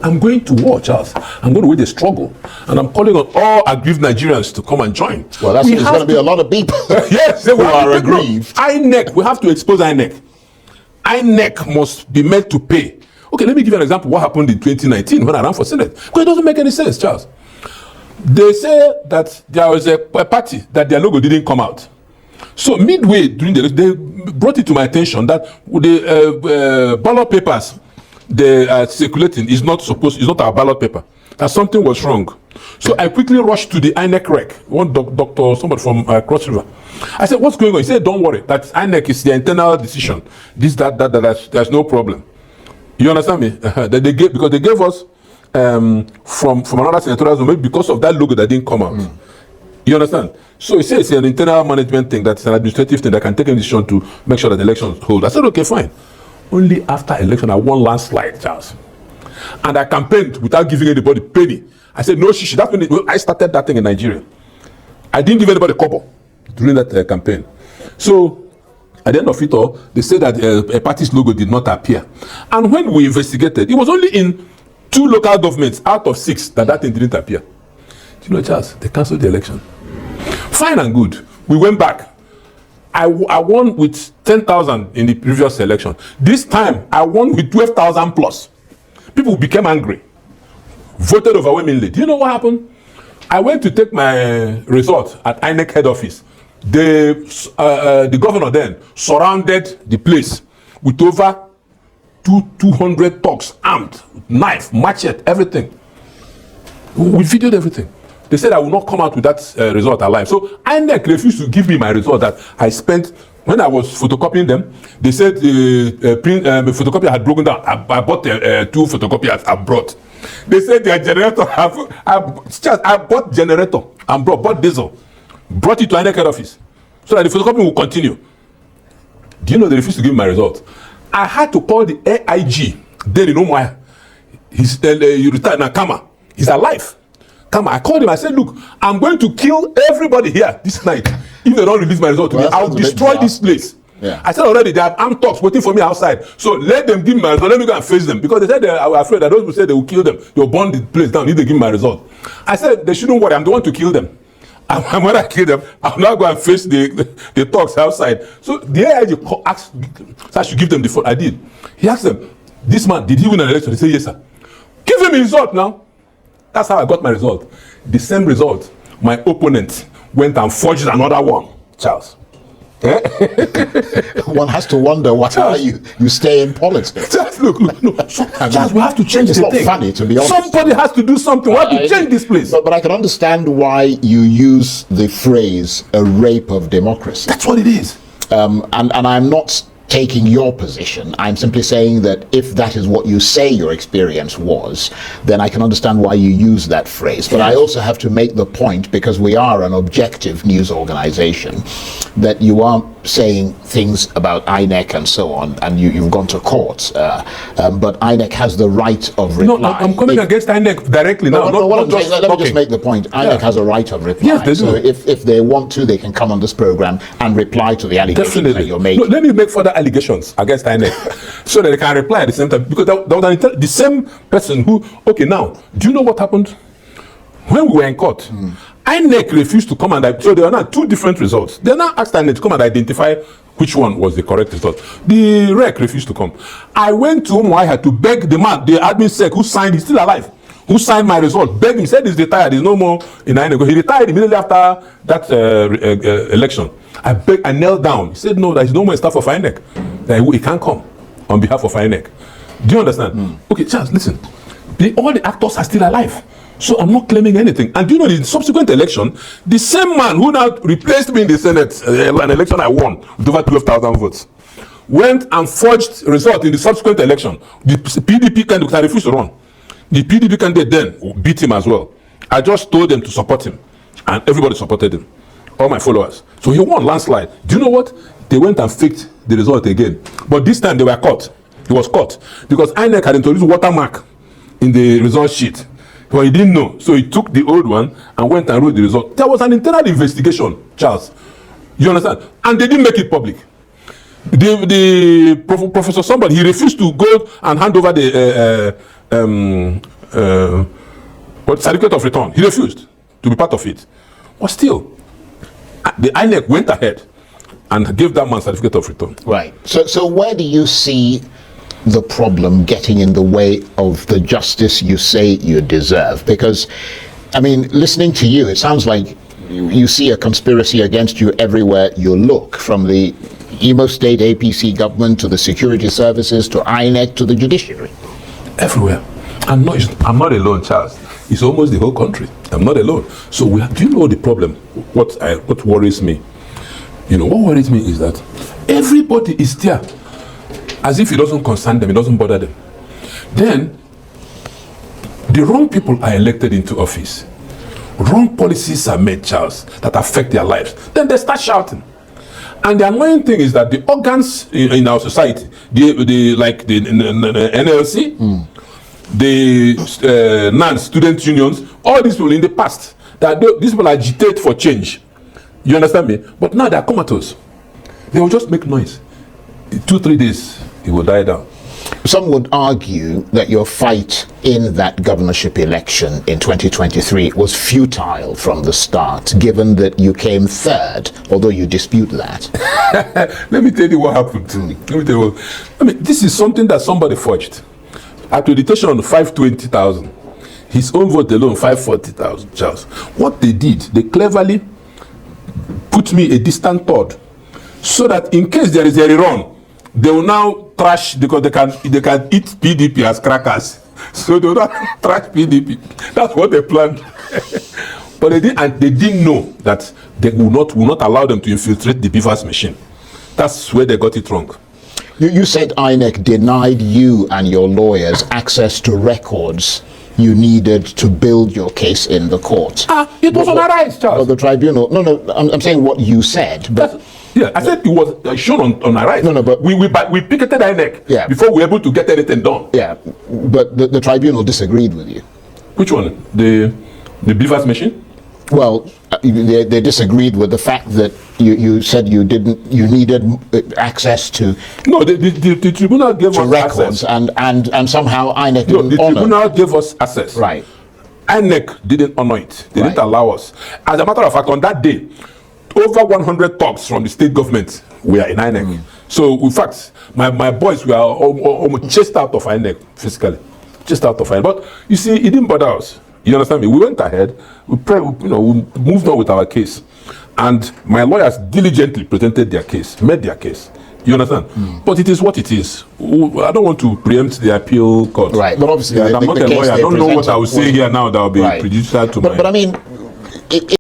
I'm going to war, Charles. I'm going to wage a struggle. And I'm calling on all aggrieved Nigerians to come and join. Well, there's going to be a lot of people yes, who are aggrieved. INEC, we have to expose INEC. INEC must be made to pay. Okay, let me give you an example. What happened in 2019 when I ran for Senate? Because it doesn't make any sense, Charles. They say that there was a party that their logo didn't come out. So midway during the they brought it to my attention that the ballot papers they are circulating is not our ballot paper. That something was wrong. So I quickly rushed to the INEC rec, one doctor, somebody from Cross River. I said, what's going on? He said, don't worry, that INEC is the internal decision. This, there's no problem. You understand me? That they gave, because they gave us from another senatorial zone, maybe because of that logo that didn't come out. You understand? So he says it's an internal management thing, that's an administrative thing that can take a decision to make sure that the elections hold. I said, okay, fine. Only after election, I won landslide, Charles. And I campaigned without giving anybody a penny. I said, no shishi. That's when I started that thing in Nigeria. I didn't give anybody a kobo during that campaign. So, at the end of it all, they said that a party's logo did not appear. And when we investigated, it was only in 2 local governments out of 6 that thing didn't appear. Do you know, Charles, they cancelled the election. Fine and good. We went back. I won with 10,000 in the previous election. This time, I won with 12,000 plus. People became angry. Voted overwhelmingly. Do you know what happened? I went to take my result at INEC head office. The governor then surrounded the place with over 200 thugs armed, knife, machete, everything. We videoed everything. They said I will not come out with that result alive. So INEC refused to give me my result that I spent when I was photocopying them. They said the photocopier had broken down. I bought 2 photocopiers I brought. They said their generator I bought generator and bought diesel. Brought it to INEC head office so that the photocopying will continue. Do you know they refused to give me my result? I had to call the AIG. Then you know why? He's you retired now. Kama, he's alive. Kama, I called him. I said, look, I'm going to kill everybody here this night if they don't release my result to me. I'll destroy this place. Yeah. I said already they have armed thugs waiting for me outside. So let them give me my result. Let me go and face them because they said they were afraid that those people said they will kill them. They will burn the place down if they give me my result. I said they shouldn't worry. I'm the one to kill them. And when I kill them, I'll now go and face the thugs outside. So the AIG asked, so I should give them the phone. I did. He asked them, this man, did he win an election? They said, yes, sir. Give him his result now. That's how I got my result. The same result, my opponent went and forged another one, Charles. One has to wonder why you stay in politics. Look, no. Charles, we have to change this thing. It's not funny, to be honest. Somebody has to do something. We have to change this place. But I can understand why you use the phrase "a rape of democracy." That's what it is. And I'm not taking your position. I'm simply saying that if that is what you say your experience was, then I can understand why you use that phrase. But I also have to make the point, because we are an objective news organization, that you are saying things about INEC and so on, and you've gone to court. But INEC has the right of reply. No, I'm coming against INEC directly now. Let me just make the point. INEC has a right of reply. Yes, they do. So if they want to, they can come on this program and reply to the allegations that you're making. No, let me make further allegations against INEC so that they can reply at the same time. Because the same person who, okay, now, do you know what happened? When we were in court, INEC refused to come and so there are now 2 different results. They now asked INEC to come and identify which one was the correct result. The rec refused to come. I went to Umuahia to beg the man, the admin sec who signed, he's still alive, who signed my result, begged him, said he's retired, he's no more in INEC. He retired immediately after that election. I knelt down. He said, no, there's no more staff of INEC. That he can't come on behalf of INEC. Do you understand? Okay, Charles, listen. All the actors are still alive. So I'm not claiming anything. And do you know, the subsequent election, the same man who now replaced me in the Senate, an election I won with over 12,000 votes, went and forged result in the subsequent election. The PDP candidate, I refused to run. The PDP candidate then beat him as well. I just told them to support him. And everybody supported him. All my followers. So he won landslide. Do you know what? They went and faked the result again. But this time they were caught. He was caught. Because INEC had introduced watermark in the result sheet. But he didn't know. So he took the old one and went and wrote the result. There was an internal investigation, Charles. You understand? And they didn't make it public. The professor somebody, he refused to go and hand over the what certificate of return. He refused to be part of it. But still, the INEC went ahead and gave that man certificate of return. Right. So where do you see the problem getting in the way of the justice you say you deserve? Because, I mean, listening to you, it sounds like you see a conspiracy against you everywhere you look, from the Imo State APC government to the security services to INEC to the judiciary. Everywhere. I'm not alone, Charles. It's almost the whole country. I'm not alone. So do you know the problem? What worries me? You know, what worries me is that everybody is there as if it doesn't concern them, it doesn't bother them. Then, the wrong people are elected into office. Wrong policies are made, Charles, that affect their lives. Then they start shouting. And the annoying thing is that the organs in our society, like the NLC, the non-student unions, all these people in the past, these people agitate for change. You understand me? But now they are comatose. They will just make noise. In 2-3 days, it will die down. Some would argue that your fight in that governorship election in 2023 was futile from the start, given that you came third, although you dispute that. Let me tell you what happened. This is something that somebody forged. Accreditation on 520,000. His own vote alone, 540,000, Charles. What they did, they cleverly put me a distant third, so that in case there is a rerun, they will now trash, because they can eat PDP as crackers. So they will not trash PDP. That's what they planned. But they didn't know that they will not allow them to infiltrate the beavers machine. That's where they got it wrong. You said INEC denied you and your lawyers access to records you needed to build your case in the court. It was on our rights, Charles. But the tribunal, I'm saying what you said. But I said it was shown on our rights. But we picketed INEC before we were able to get anything done. Yeah, but the tribunal disagreed with you. Which one? The beavers machine? Well, they disagreed with the fact that you said you needed access to. No, the tribunal gave us records, access. and somehow INEC No, didn't the honor. tribunal gave us access. Right. INEC didn't honor it. They didn't allow us. As a matter of fact, on that day, over 100 thugs from the state government were in INEC. So, in fact, my boys were almost chased out of INEC physically. Chased out of INEC. But, you see, it didn't bother us. You understand me? We went ahead, we moved on with our case. And my lawyers diligently presented their case, made their case. You understand? But it is what it is. I don't want to preempt the appeal court. Right, but obviously, I'm not a lawyer. I don't know what I will say here now that will be prejudicial to my... But I mean...